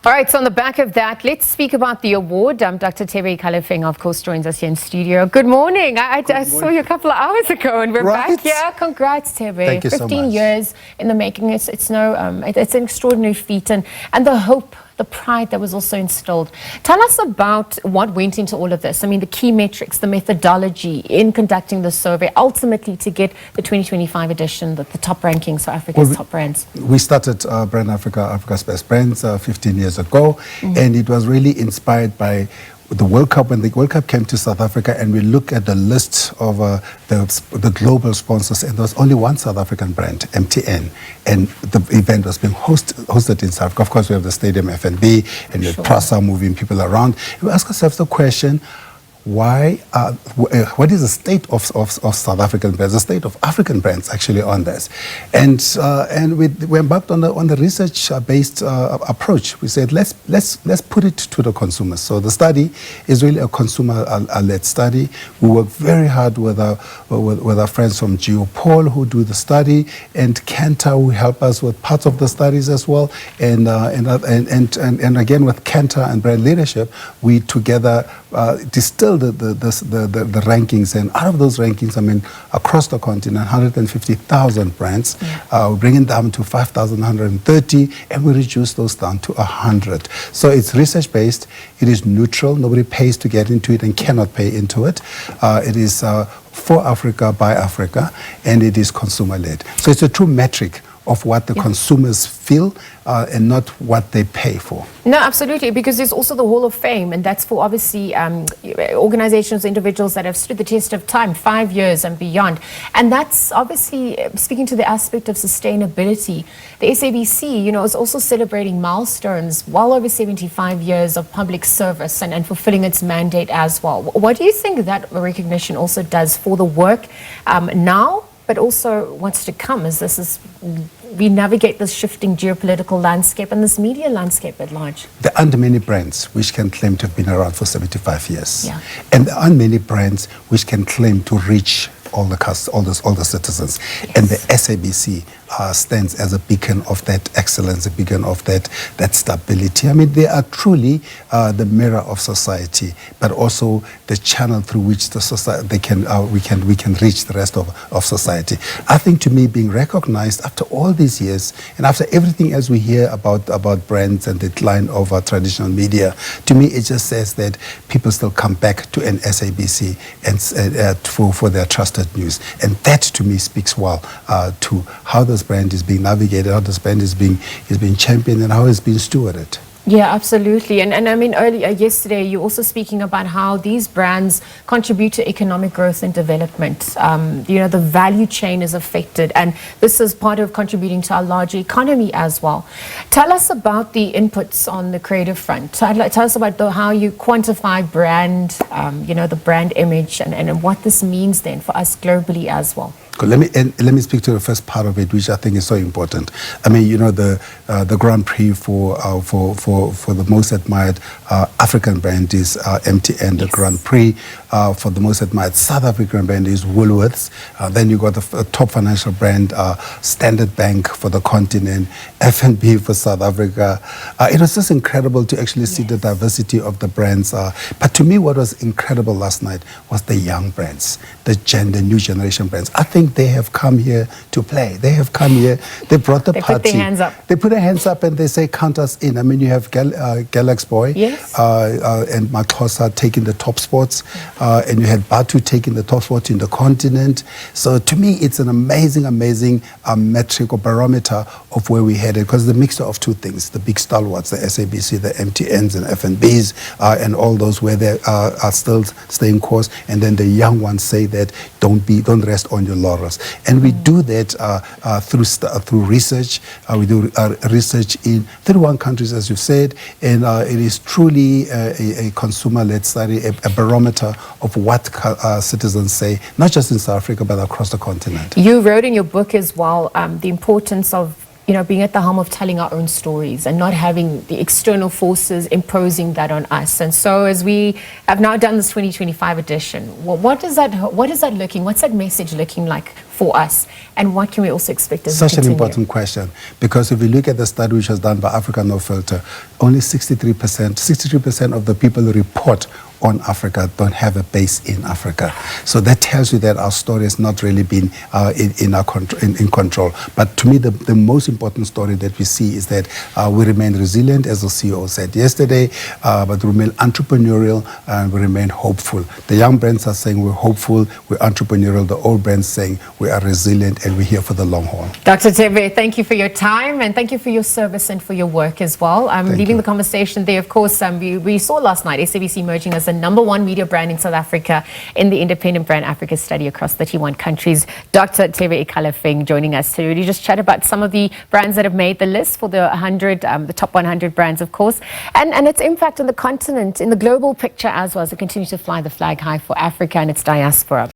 All right, so on the back of that, let's speak about the award. Dr. Thebe Ikalafeng, of course, joins us here in studio. Good morning. I saw you a couple of hours ago, and we're back here. Congrats, Thebe. Thank you so much. 15 years in the making. It's an extraordinary feat, and the hope, the pride that was also instilled. Tell us about what went into all of this. I mean, the key metrics, the methodology in conducting the survey, ultimately to get the 2025 edition, the top rankings for Africa's top brands. We started Brand Africa, Africa's Best Brands, 15 years ago, and it was really inspired by the World Cup. When the World Cup came to South Africa, and we look at the list of the global sponsors, and there was only one South African brand, MTN, and the event was being hosted in South Africa. Of course, we have the stadium F&B, and the Prasa moving people around. We ask ourselves the question, why? What is the state of South African brands, the state of African brands actually on this? And we embarked on the research-based approach. We said let's put it to the consumers. So the study is really a consumer-led study. We work very hard with our friends from Geopol who do the study, and Kantar who help us with parts of the studies as well. And again with Kantar and brand leadership, we together distill the rankings, and out of those rankings, I mean, across the continent, 150,000 brands, we bring it down to 5,130, and we reduce those down to 100. So it's research-based, it is neutral, nobody pays to get into it and cannot pay into it. It is for Africa, by Africa, and it is consumer-led. So it's a true metric of what the consumers feel and not what they pay for. No, absolutely, because there's also the Hall of Fame, and that's for obviously organizations, individuals that have stood the test of time, 5 years and beyond. And that's obviously speaking to the aspect of sustainability. The SABC, is also celebrating milestones, well over 75 years of public service and fulfilling its mandate as well. What do you think that recognition also does for the work now, but also what's to come as we navigate this shifting geopolitical landscape and this media landscape at large? There aren't many brands which can claim to have been around for 75 years. Yeah. And there aren't many brands which can claim to reach all the citizens. Yes. And the SABC stands as a beacon of that excellence, a beacon of that stability. I mean, they are truly the mirror of society, but also the channel through which the society we can reach the rest of society. I think, to me, being recognized after all these years and after everything else we hear about brands and the decline of traditional media, to me it just says that people still come back to an SABC and for their trusted news, and that to me speaks well to how this brand is being navigated, how this brand is being championed, and how it's being stewarded. Yeah, absolutely. And I mean, earlier yesterday, you're also speaking about how these brands contribute to economic growth and development. The value chain is affected, and this is part of contributing to our larger economy as well. Tell us about the inputs on the creative front. Tell us about how you quantify brand, the brand image, and what this means then for us globally as well. Let me speak to the first part of it, which I think is so important. I mean, the Grand Prix for the most admired African brand is MTN. The Grand Prix for the most admired South African brand is Woolworths. Then you got the top financial brand, Standard Bank for the continent, F&B for South Africa. It was just incredible to actually see the diversity of the brands. But to me, what was incredible last night was the young brands, the new generation brands. I think they have come here to play. They have come here. They brought the party. They put their hands up. They put their hands up and they say, count us in. I mean, you have Galaxy Boy and Maxhosa taking the top spots, and you had Batu taking the top spot in the continent. So to me, it's an amazing metric or barometer of where we headed, because the mixture of two things: the big stalwarts, the SABC, the MTNs and F&Bs, and all those where they are still staying course, and then the young ones say that don't rest on your laurels. And we do that through research. We do research in 31 countries, as you said, and it is truly a consumer-led study, a barometer of what citizens say, not just in South Africa, but across the continent. You wrote in your book as well the importance of being at the helm of telling our own stories and not having the external forces imposing that on us. And so as we have now done this 2025 edition, what is that looking, what's that message looking like for us? And what can we also expect as we Such an continue? important question, because if you look at the study which was done by Africa No Filter, only 63% of the people who report on Africa don't have a base in Africa. So that tells you that our story has not really been in control. But to me, the most important story that we see is that we remain resilient, as the CEO said yesterday, but we remain entrepreneurial and we remain hopeful. The young brands are saying we're hopeful, we're entrepreneurial. The old brands saying we are resilient and we're here for the long haul. Dr. Thebe, thank you for your time and thank you for your service and for your work as well. Leaving the conversation there, of course, we saw last night SABC emerging as the #1 media brand in South Africa in the Independent Brand Africa study across 31 countries. Dr. Thebe Ikalafeng joining us to really just chat about some of the brands that have made the list for the top 100 brands, of course, and its impact on the continent, in the global picture as well, as it continues to fly the flag high for Africa and its diaspora.